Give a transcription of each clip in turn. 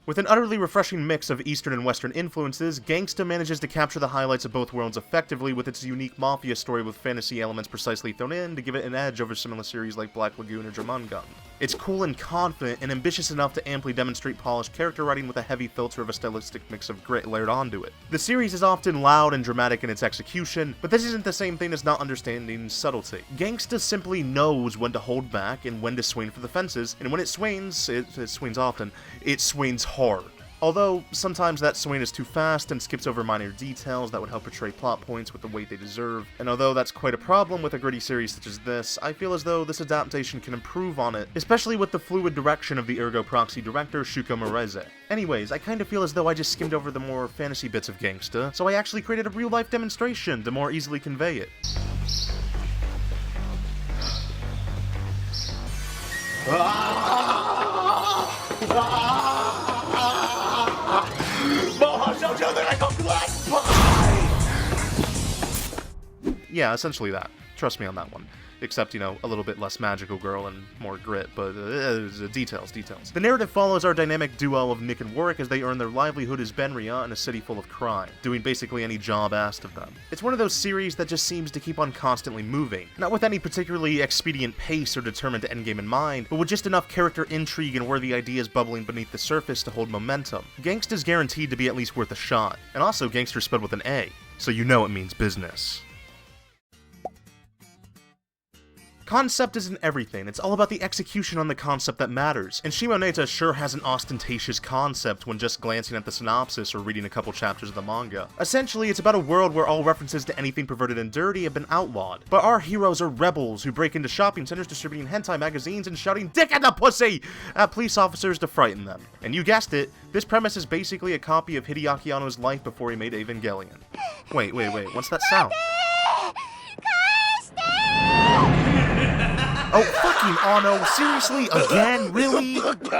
With an utterly refreshing mix of Eastern and Western influences, Gangsta manages to capture the highlights of both worlds effectively with its unique mafia story with fantasy elements precisely thrown in to give it an edge over similar series like Black Lagoon or Jormungand. It's cool and confident, and ambitious enough to amply demonstrate polished character writing with a heavy filter of a stylistic mix of grit layered onto it. The series is often loud and dramatic in its execution, but this isn't the same thing as not understanding subtlety. Gangsta simply knows when to hold back and when to swing for the fences, and when it swings often, it swings hard. Although, sometimes that swing is too fast and skips over minor details that would help portray plot points with the weight they deserve, and although that's quite a problem with a gritty series such as this, I feel as though this adaptation can improve on it, especially with the fluid direction of the Ergo Proxy director Shuko Moreze. Anyways, I kinda feel as though I just skimmed over the more fantasy bits of Gangsta, so I actually created a real-life demonstration to more easily convey it. Yeah, essentially that. Trust me on that one. Except, a little bit less magical girl and more grit, but details. The narrative follows our dynamic duo of Nick and Warwick as they earn their livelihood as Benria in a city full of crime, doing basically any job asked of them. It's one of those series that just seems to keep on constantly moving, not with any particularly expedient pace or determined endgame in mind, but with just enough character intrigue and worthy ideas bubbling beneath the surface to hold momentum. Gangsta's guaranteed to be at least worth a shot, and also Gangster spelled with an A, so you know it means business. Concept isn't everything, it's all about the execution on the concept that matters, and Shimoneta sure has an ostentatious concept when just glancing at the synopsis or reading a couple chapters of the manga. Essentially, it's about a world where all references to anything perverted and dirty have been outlawed, but our heroes are rebels who break into shopping centers distributing hentai magazines and shouting "Dick in the pussy!" at police officers to frighten them. And you guessed it, this premise is basically a copy of Hideaki Anno's life before he made Evangelion. Wait, what's that sound? Oh, fucking Anno, seriously? Again? Really? So fucked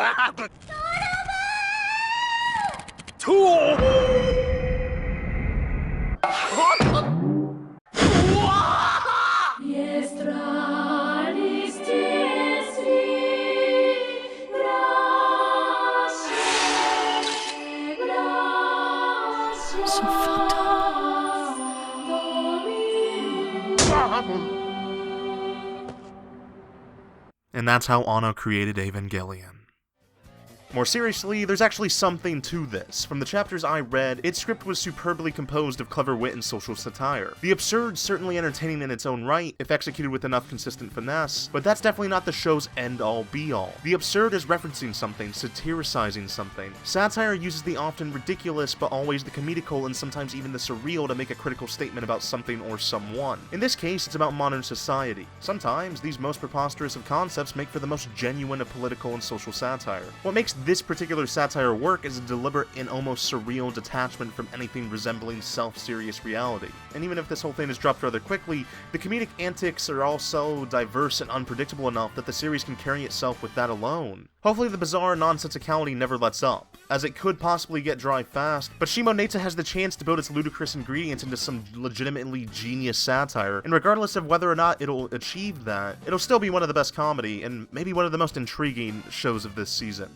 up. And that's how Anno created Evangelion. More seriously, there's actually something to this. From the chapters I read, its script was superbly composed of clever wit and social satire. The absurd certainly entertaining in its own right, if executed with enough consistent finesse, but that's definitely not the show's end-all be-all. The absurd is referencing something, satiricizing something. Satire uses the often ridiculous, but always the comedical and sometimes even the surreal to make a critical statement about something or someone. In this case, it's about modern society. Sometimes, these most preposterous of concepts make for the most genuine of political and social satire. What makes this particular satire work is a deliberate and almost surreal detachment from anything resembling self-serious reality. And even if this whole thing is dropped rather quickly, the comedic antics are all so diverse and unpredictable enough that the series can carry itself with that alone. Hopefully the bizarre nonsensicality never lets up, as it could possibly get dry fast, but Shimoneta has the chance to build its ludicrous ingredients into some legitimately genius satire, and regardless of whether or not it'll achieve that, it'll still be one of the best comedy, and maybe one of the most intriguing shows of this season.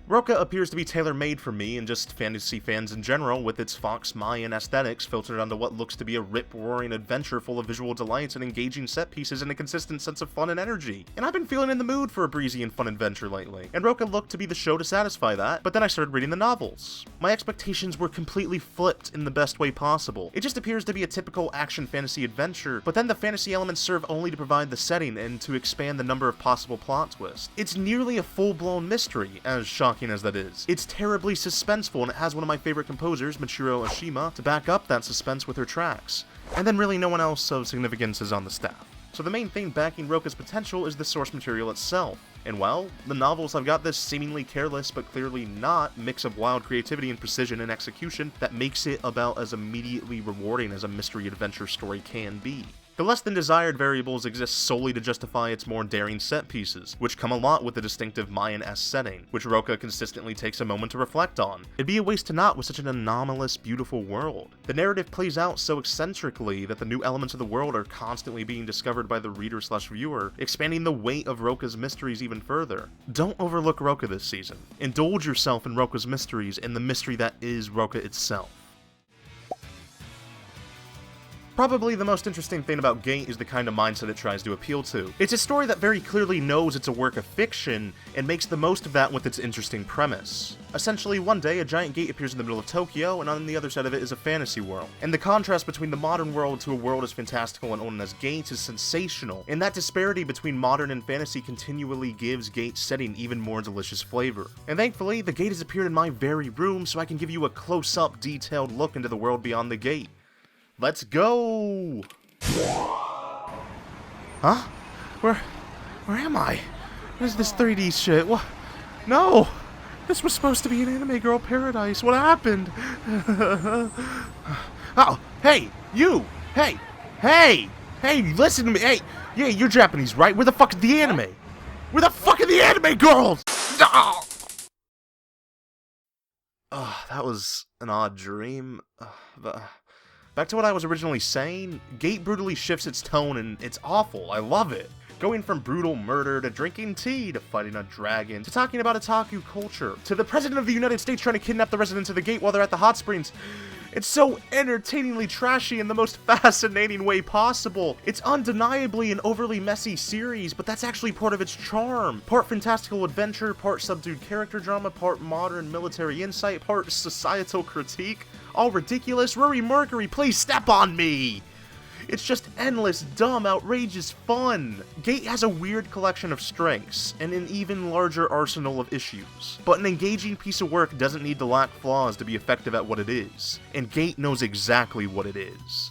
Roka appears to be tailor-made for me and just fantasy fans in general, with its Fox Mayan aesthetics filtered onto what looks to be a rip-roaring adventure full of visual delights and engaging set pieces and a consistent sense of fun and energy. And I've been feeling in the mood for a breezy and fun adventure lately, and Roka looked to be the show to satisfy that, but then I started reading the novels. My expectations were completely flipped in the best way possible. It just appears to be a typical action fantasy adventure, but then the fantasy elements serve only to provide the setting and to expand the number of possible plot twists. It's nearly a full-blown mystery, as shocking as that is. It's terribly suspenseful, and it has one of my favorite composers, Michiru Oshima, to back up that suspense with her tracks. And then really no one else of significance is on the staff. So the main thing backing Roka's potential is the source material itself. And well, the novels have got this seemingly careless but clearly not mix of wild creativity and precision and execution that makes it about as immediately rewarding as a mystery adventure story can be. The less than desired variables exist solely to justify its more daring set pieces, which come a lot with the distinctive Mayan-esque setting, which Roca consistently takes a moment to reflect on. It'd be a waste to not with such an anomalous, beautiful world. The narrative plays out so eccentrically that the new elements of the world are constantly being discovered by the reader/viewer, expanding the weight of Roca's mysteries even further. Don't overlook Roca this season. Indulge yourself in Roca's mysteries and the mystery that is Roca itself. Probably the most interesting thing about Gate is the kind of mindset it tries to appeal to. It's a story that very clearly knows it's a work of fiction, and makes the most of that with its interesting premise. Essentially, one day, a giant gate appears in the middle of Tokyo, and on the other side of it is a fantasy world. And the contrast between the modern world to a world as fantastical and known as Gate is sensational, and that disparity between modern and fantasy continually gives Gate's setting even more delicious flavor. And thankfully, the gate has appeared in my very room, so I can give you a close-up, detailed look into the world beyond the gate. Let's go! Huh? Where am I? What is this 3D shit? What? No! This was supposed to be an anime girl paradise. What happened? Oh, hey! You! Hey! Hey! Hey, listen to me! Hey! Yeah, you're Japanese, right? Where the fuck is the anime? Where the fuck are the anime girls? Oh! That was an odd dream. Back to what I was originally saying, Gate brutally shifts its tone and it's awful, I love it. Going from brutal murder to drinking tea to fighting a dragon to talking about otaku culture to the President of the United States trying to kidnap the residents of the gate while they're at the hot springs. It's so entertainingly trashy in the most fascinating way possible. It's undeniably an overly messy series, but that's actually part of its charm. Part fantastical adventure, part subdued character drama, part modern military insight, part societal critique. All ridiculous. Rory Mercury, please step on me! It's just endless, dumb, outrageous fun. Gate has a weird collection of strengths, and an even larger arsenal of issues. But an engaging piece of work doesn't need to lack flaws to be effective at what it is, and Gate knows exactly what it is.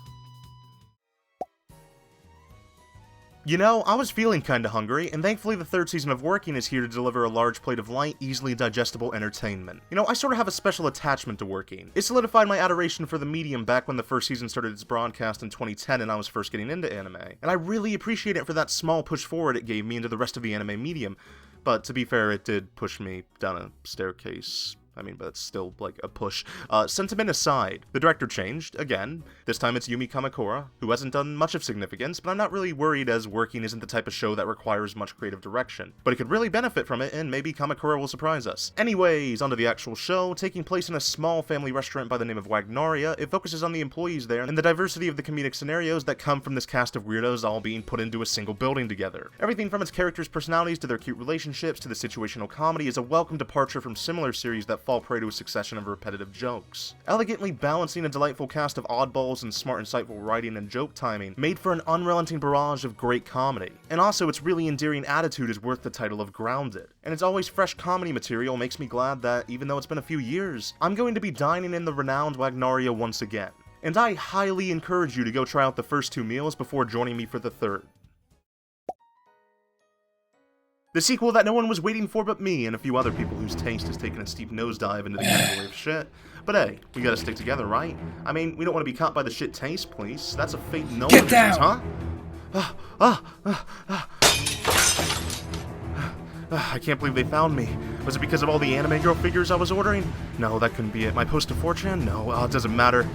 You know, I was feeling kinda hungry, and thankfully the third season of Working is here to deliver a large plate of light, easily digestible entertainment. You know, I sorta have a special attachment to Working. It solidified my adoration for the medium back when the first season started its broadcast in 2010 and I was first getting into anime. And I really appreciate it for that small push forward it gave me into the rest of the anime medium. But to be fair, it did push me down a staircase. I mean, but it's still, like, a push. Sentiment aside, the director changed, again. This time it's Yumi Kamakura, who hasn't done much of significance, but I'm not really worried as Working isn't the type of show that requires much creative direction. But it could really benefit from it, and maybe Kamakura will surprise us. Anyways, onto the actual show. Taking place in a small family restaurant by the name of Wagnaria, it focuses on the employees there, and the diversity of the comedic scenarios that come from this cast of weirdos all being put into a single building together. Everything from its characters' personalities to their cute relationships to the situational comedy is a welcome departure from similar series that fall prey to a succession of repetitive jokes. Elegantly balancing a delightful cast of oddballs and smart insightful writing and joke timing made for an unrelenting barrage of great comedy. And also its really endearing attitude is worth the title of grounded. And its always fresh comedy material makes me glad that, even though it's been a few years, I'm going to be dining in the renowned Wagnaria once again. And I highly encourage you to go try out the first two meals before joining me for the third. The sequel that no one was waiting for but me and a few other people whose taste has taken a steep nosedive into the category of shit. But hey, we gotta stick together, right? I mean, we don't want to be caught by the shit taste, please. That's a fate no one chooses, huh? I can't believe they found me. Was it because of all the anime girl figures I was ordering? No, that couldn't be it. My post to 4chan? No, it doesn't matter.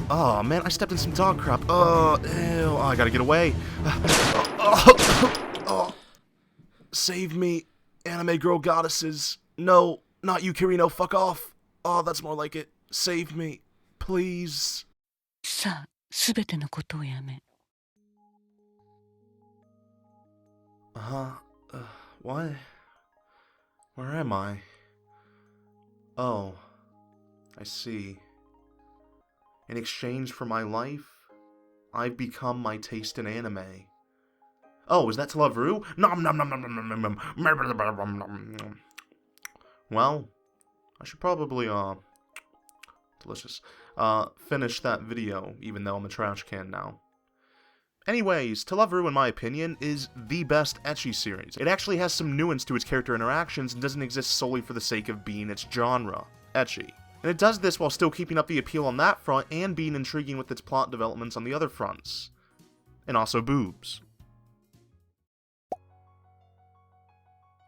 Oh man, I stepped in some dog crap. Ew, I gotta get away. Save me, anime girl goddesses. No, not you, Kirino, fuck off. Oh, that's more like it. Save me, please. さあ、すべてのことをやめ。What? Where am I? Oh, I see. In exchange for my life, I've become my taste in anime. Oh, is that to love Rue? Nom nom nom nom nom nom nom. Well, I should probably, delicious, finish that video, even though I'm a trash can now. Anyways, To Love Rue, in my opinion, is the best ecchi series. It actually has some nuance to its character interactions and doesn't exist solely for the sake of being its genre, ecchi. And it does this while still keeping up the appeal on that front and being intriguing with its plot developments on the other fronts. and also boobs.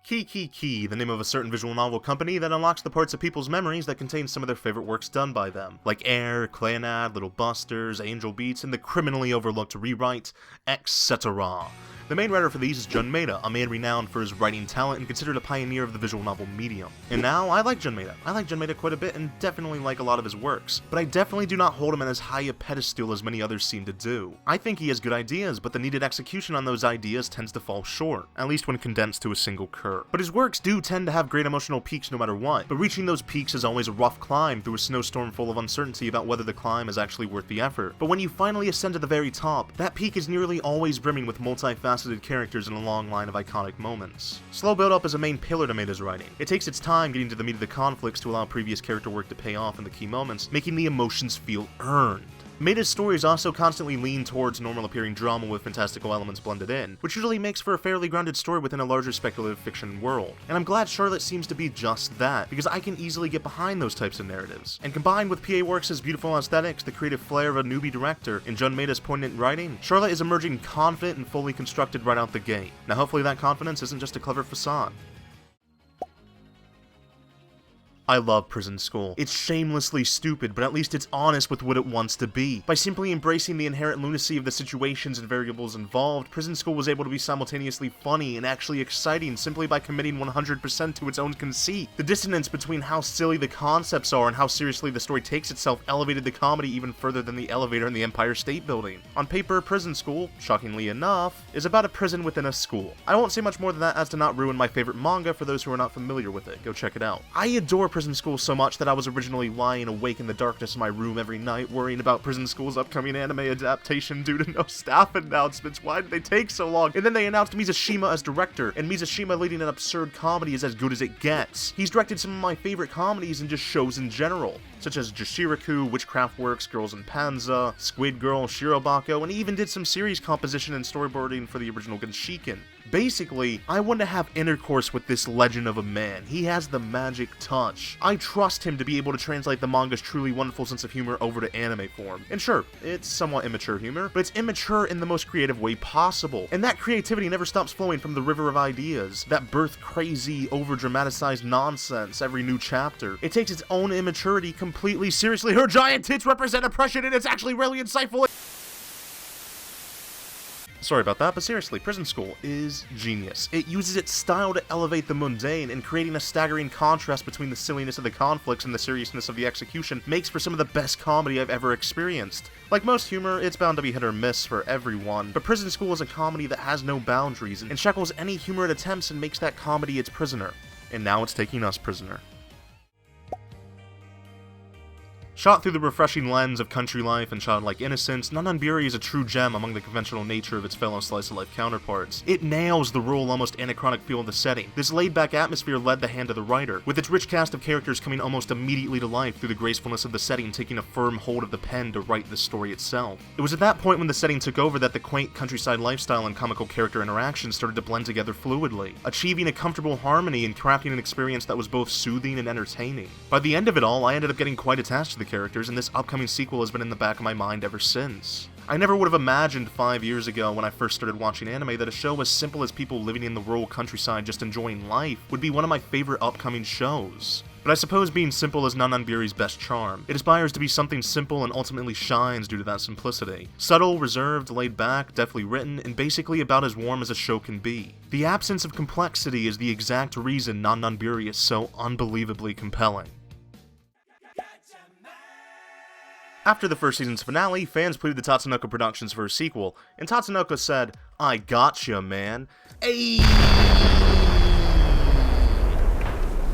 Key, the name of a certain visual novel company that unlocks the parts of people's memories that contain some of their favorite works done by them, like Air, Clannad, Little Busters, Angel Beats, and the criminally overlooked Rewrite, etc. The main writer for these is Jun Maeda, a man renowned for his writing talent and considered a pioneer of the visual novel medium. And now, I like Jun Maeda. I like Jun Maeda quite a bit and definitely like a lot of his works, but I definitely do not hold him on as high a pedestal as many others seem to do. I think he has good ideas, but the needed execution on those ideas tends to fall short, at least when condensed to a single curve. But his works do tend to have great emotional peaks no matter what, but reaching those peaks is always a rough climb through a snowstorm full of uncertainty about whether the climb is actually worth the effort. But when you finally ascend to the very top, that peak is nearly always brimming with multifaceted characters and a long line of iconic moments. Slow build-up is a main pillar to Maeda's writing. It takes its time getting to the meat of the conflicts to allow previous character work to pay off in the key moments, making the emotions feel earned. Maeda's stories also constantly lean towards normal-appearing drama with fantastical elements blended in, which usually makes for a fairly grounded story within a larger speculative fiction world. And I'm glad Charlotte seems to be just that, because I can easily get behind those types of narratives. And combined with PA Works' beautiful aesthetics, the creative flair of a newbie director, and Jun Maeda's poignant writing, Charlotte is emerging confident and fully constructed right out the gate. Now hopefully that confidence isn't just a clever facade. I love Prison School. It's shamelessly stupid, but at least it's honest with what it wants to be. By simply embracing the inherent lunacy of the situations and variables involved, Prison School was able to be simultaneously funny and actually exciting simply by committing 100% to its own conceit. The dissonance between how silly the concepts are and how seriously the story takes itself elevated the comedy even further than the elevator in the Empire State Building. On paper, Prison School, shockingly enough, is about a prison within a school. I won't say much more than that as to not ruin my favorite manga for those who are not familiar with it. Go check it out. I adore Prison School so much that I was originally lying awake in the darkness of my room every night worrying about Prison School's upcoming anime adaptation due to no staff announcements. Why did they take so long? And then they announced Mizushima as director, and Mizushima leading an absurd comedy is as good as it gets. He's directed some of my favorite comedies and just shows in general, such as Jashiraku, Witchcraft Works, Girls in Panza, Squid Girl, Shirobako, and he even did some series composition and storyboarding for the original Genshiken. Basically, I want to have intercourse with this legend of a man. He has the magic touch. I trust him to be able to translate the manga's truly wonderful sense of humor over to anime form. And sure, it's somewhat immature humor, but it's immature in the most creative way possible. And that creativity never stops flowing from the river of ideas that birth crazy, over-dramatized nonsense every new chapter. It takes its own immaturity completely seriously. Her giant tits represent oppression, and it's actually really insightful. Sorry about that, but seriously, Prison School is genius. It uses its style to elevate the mundane, and creating a staggering contrast between the silliness of the conflicts and the seriousness of the execution makes for some of the best comedy I've ever experienced. Like most humor, it's bound to be hit or miss for everyone, but Prison School is a comedy that has no boundaries, and shackles any humor it attempts and makes that comedy its prisoner. And now it's taking us prisoner. Shot through the refreshing lens of country life and childlike innocence, Non-Nonburi is a true gem among the conventional nature of its fellow slice-of-life counterparts. It nails the rural, almost anachronic feel of the setting. This laid-back atmosphere led the hand of the writer, with its rich cast of characters coming almost immediately to life through the gracefulness of the setting taking a firm hold of the pen to write the story itself. It was at that point when the setting took over that the quaint countryside lifestyle and comical character interactions started to blend together fluidly, achieving a comfortable harmony and crafting an experience that was both soothing and entertaining. By the end of it all, I ended up getting quite attached to the characters, and this upcoming sequel has been in the back of my mind ever since. I never would have imagined 5 years ago when I first started watching anime that a show as simple as people living in the rural countryside just enjoying life would be one of my favorite upcoming shows. But I suppose being simple is Non-Nonburi's best charm. It aspires to be something simple and ultimately shines due to that simplicity. Subtle, reserved, laid back, deftly written, and basically about as warm as a show can be. The absence of complexity is the exact reason Non-Nonburi is so unbelievably compelling. After the first season's finale, fans pleaded to Tatsunoko Productions for a sequel, and Tatsunoko said, "I gotcha, man." Ayy!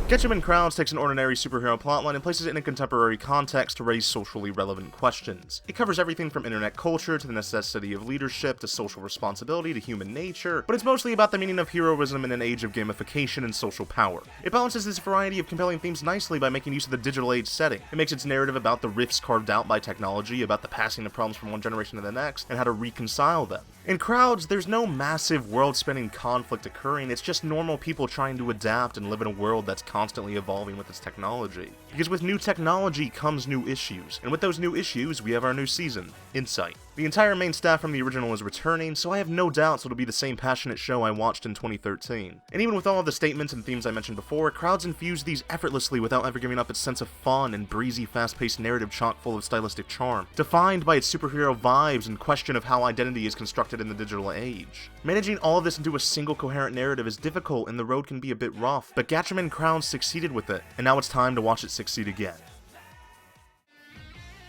Getchaman Crowds takes an ordinary superhero plotline and places it in a contemporary context to raise socially relevant questions. It covers everything from internet culture to the necessity of leadership to social responsibility to human nature, but it's mostly about the meaning of heroism in an age of gamification and social power. It balances this variety of compelling themes nicely by making use of the digital age setting. It makes its narrative about the rifts carved out by technology, about the passing of problems from one generation to the next, and how to reconcile them. In Crowds, there's no massive world-spanning conflict occurring, it's just normal people trying to adapt and live in a world that's constantly evolving with its technology. Because with new technology comes new issues, and with those new issues, we have our new season, Insight. The entire main staff from the original is returning, so I have no doubts it'll be the same passionate show I watched in 2013. And even with all of the statements and themes I mentioned before, Crowds infused these effortlessly without ever giving up its sense of fun and breezy, fast-paced narrative chock full of stylistic charm, defined by its superhero vibes and question of how identity is constructed in the digital age. Managing all of this into a single coherent narrative is difficult and the road can be a bit rough, but Gatchaman Crowds succeeded with it, and now it's time to watch it succeed again.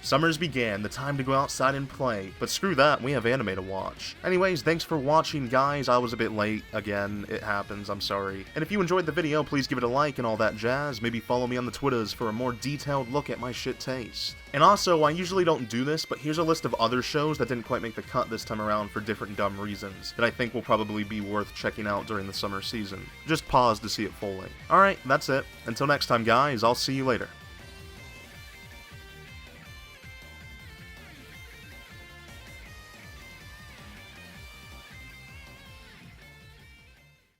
Summer's began, the time to go outside and play, but screw that, we have anime to watch. Anyways, thanks for watching guys, I was a bit late, again, it happens, I'm sorry. And if you enjoyed the video, please give it a like and all that jazz, maybe follow me on the Twitters for a more detailed look at my shit taste. And also, I usually don't do this, but here's a list of other shows that didn't quite make the cut this time around for different dumb reasons, that I think will probably be worth checking out during the summer season. Just pause to see it fully. Alright, that's it. Until next time guys, I'll see you later.